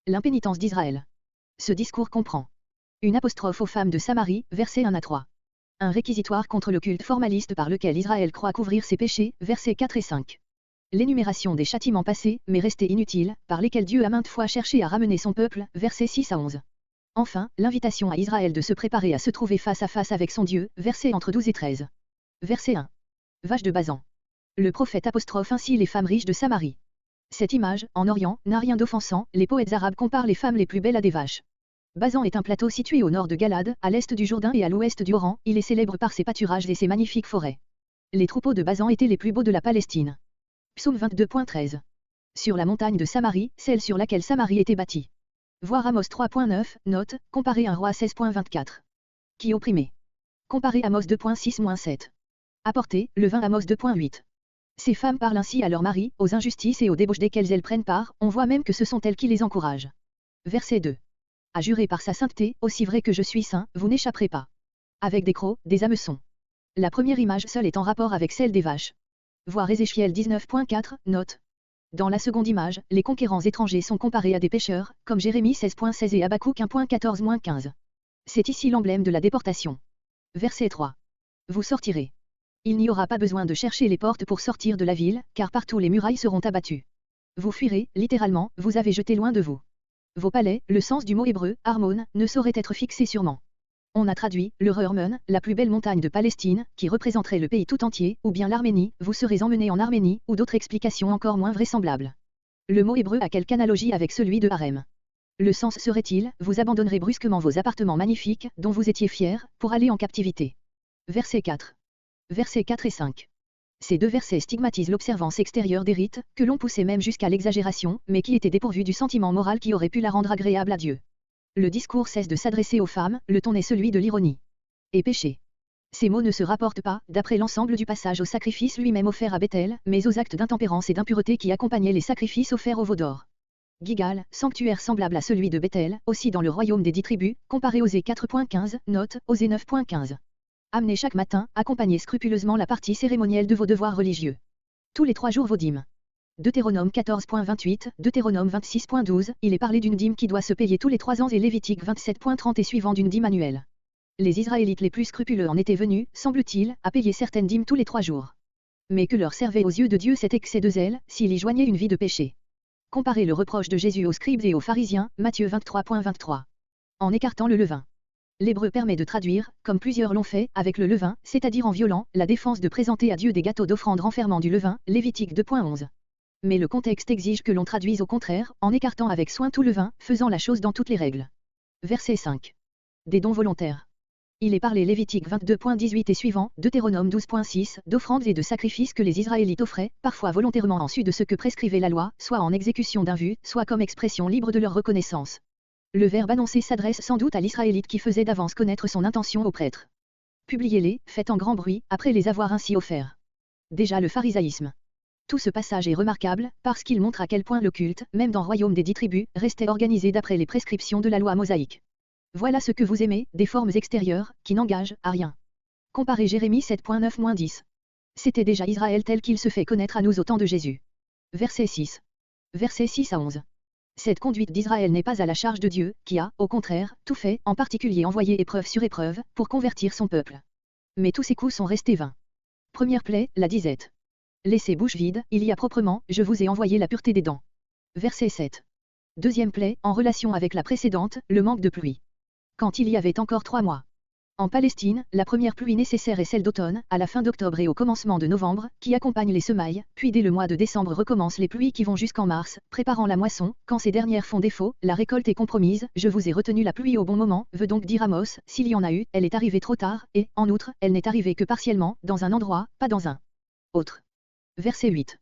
L'impénitence d'Israël. Ce discours comprend une apostrophe aux femmes de Samarie, versets 1 à 3. Un réquisitoire contre le culte formaliste par lequel Israël croit couvrir ses péchés, versets 4 et 5. L'énumération des châtiments passés, mais restés inutiles, par lesquels Dieu a maintes fois cherché à ramener son peuple, versets 6 à 11. Enfin, l'invitation à Israël de se préparer à se trouver face à face avec son Dieu, versets entre 12 et 13. Verset 1. Vache de Bazan. Le prophète apostrophe ainsi les femmes riches de Samarie. Cette image, en Orient, n'a rien d'offensant, les poètes arabes comparent les femmes les plus belles à des vaches. Bazan est un plateau situé au nord de Galade, à l'est du Jourdain et à l'ouest du Oran, il est célèbre par ses pâturages et ses magnifiques forêts. Les troupeaux de Bazan étaient les plus beaux de la Palestine. Psaume 22.13. Sur la montagne de Samarie, celle sur laquelle Samarie était bâtie. Voir Amos 3.9, note, comparé 1 Roi 16.24. Qui opprimé. Comparé Amos 2.6-7. Apporté, le 20 Amos 2.8. Ces femmes parlent ainsi à leurs maris, aux injustices et aux débauches desquelles elles prennent part, on voit même que ce sont elles qui les encouragent. Verset 2. À jurer par sa sainteté, aussi vrai que je suis saint, vous n'échapperez pas. Avec des crocs, des hameçons. La première image seule est en rapport avec celle des vaches. Voir Ézéchiel 19.4, note. Dans la seconde image, les conquérants étrangers sont comparés à des pêcheurs, comme Jérémie 16.16 et Habakkuk 1.14-15. C'est ici l'emblème de la déportation. Verset 3. Vous sortirez. Il n'y aura pas besoin de chercher les portes pour sortir de la ville, car partout les murailles seront abattues. Vous fuirez, littéralement, vous avez jeté loin de vous. Vos palais, le sens du mot hébreu, Armon, ne saurait être fixé sûrement. On a traduit, le Hermon, la plus belle montagne de Palestine, qui représenterait le pays tout entier, ou bien l'Arménie, vous serez emmenés en Arménie, ou d'autres explications encore moins vraisemblables. Le mot hébreu a quelque analogie avec celui de harem. Le sens serait-il, vous abandonnerez brusquement vos appartements magnifiques, dont vous étiez fiers, pour aller en captivité. Verset 4. Versets 4 et 5. Ces deux versets stigmatisent l'observance extérieure des rites, que l'on poussait même jusqu'à l'exagération, mais qui étaient dépourvus du sentiment moral qui aurait pu la rendre agréable à Dieu. Le discours cesse de s'adresser aux femmes, le ton est celui de l'ironie. Et péché. Ces mots ne se rapportent pas, d'après l'ensemble du passage au sacrifice lui-même offert à Bethel, mais aux actes d'intempérance et d'impureté qui accompagnaient les sacrifices offerts au veau d'or. Gigal, sanctuaire semblable à celui de Bethel, aussi dans le royaume des 10 tribus, comparé Osée 4.15, note, Osée 9.15. Amenez chaque matin, accompagnez scrupuleusement la partie cérémonielle de vos devoirs religieux. Tous les 3 jours vos dîmes. Deutéronome 14.28, Deutéronome 26.12, il est parlé d'une dîme qui doit se payer tous les 3 ans et Lévitique 27.30 et suivant d'une dîme annuelle. Les Israélites les plus scrupuleux en étaient venus, semble-t-il, à payer certaines dîmes tous les 3 jours. Mais que leur servait aux yeux de Dieu cet excès de zèle, s'il y joignait une vie de péché. Comparez le reproche de Jésus aux scribes et aux pharisiens, Matthieu 23.23. En écartant le levain. L'hébreu permet de traduire, comme plusieurs l'ont fait, avec le levain, c'est-à-dire en violant, la défense de présenter à Dieu des gâteaux d'offrande renfermant du levain, Lévitique 2.11. Mais le contexte exige que l'on traduise au contraire, en écartant avec soin tout levain, faisant la chose dans toutes les règles. Verset 5. Des dons volontaires. Il est parlé Lévitique 22.18 et suivant, Deutéronome 12.6, d'offrandes et de sacrifices que les Israélites offraient, parfois volontairement en sus de ce que prescrivait la loi, soit en exécution d'un vu, soit comme expression libre de leur reconnaissance. Le verbe annoncé s'adresse sans doute à l'Israélite qui faisait d'avance connaître son intention au prêtre. Publiez-les, faites en grand bruit, après les avoir ainsi offerts. Déjà le pharisaïsme. Tout ce passage est remarquable, parce qu'il montre à quel point le culte, même dans le royaume des 10 tribus, restait organisé d'après les prescriptions de la loi mosaïque. Voilà ce que vous aimez, des formes extérieures, qui n'engagent à rien. Comparez Jérémie 7.9-10. C'était déjà Israël tel qu'il se fait connaître à nous au temps de Jésus. Verset 6. Versets 6 à 11. Cette conduite d'Israël n'est pas à la charge de Dieu, qui a, au contraire, tout fait, en particulier envoyé épreuve sur épreuve, pour convertir son peuple. Mais tous ces coups sont restés vains. Première plaie, la disette. Laissez bouche vide, il y a proprement, je vous ai envoyé la pureté des dents. Verset 7. Deuxième plaie, en relation avec la précédente, le manque de pluie. Quand il y avait encore 3 mois. En Palestine, la première pluie nécessaire est celle d'automne, à la fin d'octobre et au commencement de novembre, qui accompagne les semailles, puis dès le mois de décembre recommencent les pluies qui vont jusqu'en mars, préparant la moisson, quand ces dernières font défaut, la récolte est compromise, je vous ai retenu la pluie au bon moment, veut donc dire Amos, s'il y en a eu, elle est arrivée trop tard, et, en outre, elle n'est arrivée que partiellement, dans un endroit, pas dans un autre. Verset 8.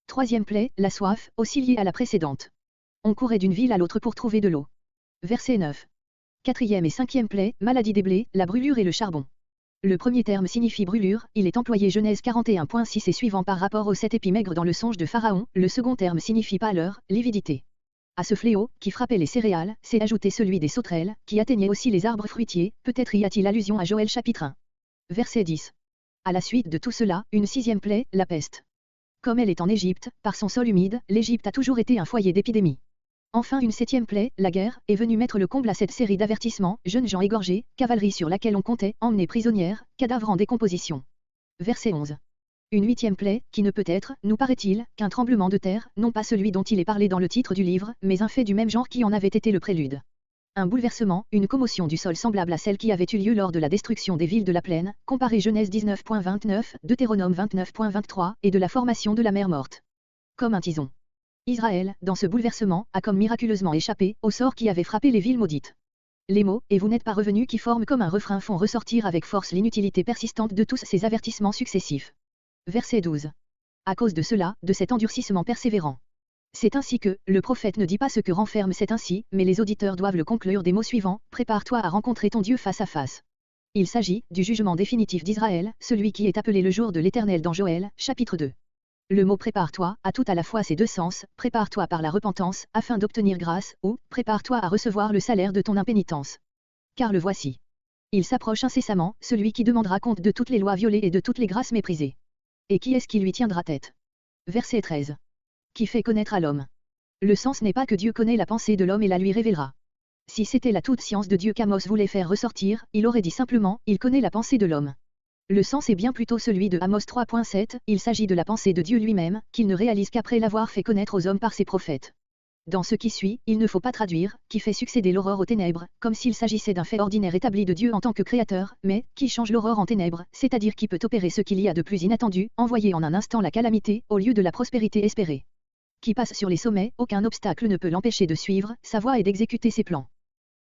Troisième plaie, la soif, aussi liée à la précédente. On courait d'une ville à l'autre pour trouver de l'eau. Verset 9. Quatrième et cinquième plaie, maladie des blés, la brûlure et le charbon. Le premier terme signifie brûlure, il est employé Genèse 41.6 et suivant par rapport aux 7 épis maigres dans le songe de Pharaon, le second terme signifie pâleur, lividité. À ce fléau, qui frappait les céréales, s'est ajouté celui des sauterelles, qui atteignait aussi les arbres fruitiers, peut-être y a-t-il allusion à Joël chapitre 1. Verset 10. À la suite de tout cela, une sixième plaie, la peste. Comme elle est en Égypte, par son sol humide, l'Égypte a toujours été un foyer d'épidémie. Enfin une septième plaie, la guerre, est venue mettre le comble à cette série d'avertissements, jeunes gens égorgés, cavalerie sur laquelle on comptait, emmenés prisonnières, cadavres en décomposition. Verset 11. Une huitième plaie, qui ne peut être, nous paraît-il, qu'un tremblement de terre, non pas celui dont il est parlé dans le titre du livre, mais un fait du même genre qui en avait été le prélude. Un bouleversement, une commotion du sol semblable à celle qui avait eu lieu lors de la destruction des villes de la plaine, comparée Genèse 19.29, Deutéronome 29.23, et de la formation de la mer morte. Comme un tison. Israël, dans ce bouleversement, a comme miraculeusement échappé au sort qui avait frappé les villes maudites. Les mots « et vous n'êtes pas revenus » qui forment comme un refrain font ressortir avec force l'inutilité persistante de tous ces avertissements successifs. Verset 12. À cause de cela, de cet endurcissement persévérant. C'est ainsi que, le prophète ne dit pas ce que renferme cet ainsi, mais les auditeurs doivent le conclure des mots suivants, prépare-toi à rencontrer ton Dieu face à face. Il s'agit du jugement définitif d'Israël, celui qui est appelé le jour de l'Éternel dans Joël, chapitre 2. Le mot prépare-toi a tout à la fois ces deux sens, prépare-toi par la repentance, afin d'obtenir grâce, ou prépare-toi à recevoir le salaire de ton impénitence. Car le voici. Il s'approche incessamment, celui qui demandera compte de toutes les lois violées et de toutes les grâces méprisées. Et qui est-ce qui lui tiendra tête? Verset 13. Qui fait connaître à l'homme. Le sens n'est pas que Dieu connaît la pensée de l'homme et la lui révélera. Si c'était la toute science de Dieu qu'Amos voulait faire ressortir, il aurait dit simplement, il connaît la pensée de l'homme. Le sens est bien plutôt celui de Amos 3.7, il s'agit de la pensée de Dieu lui-même, qu'il ne réalise qu'après l'avoir fait connaître aux hommes par ses prophètes. Dans ce qui suit, il ne faut pas traduire, qui fait succéder l'aurore aux ténèbres, comme s'il s'agissait d'un fait ordinaire établi de Dieu en tant que créateur, mais, qui change l'aurore en ténèbres, c'est-à-dire qui peut opérer ce qu'il y a de plus inattendu, envoyer en un instant la calamité, au lieu de la prospérité espérée. Qui passe sur les sommets, aucun obstacle ne peut l'empêcher de suivre sa voie et d'exécuter ses plans.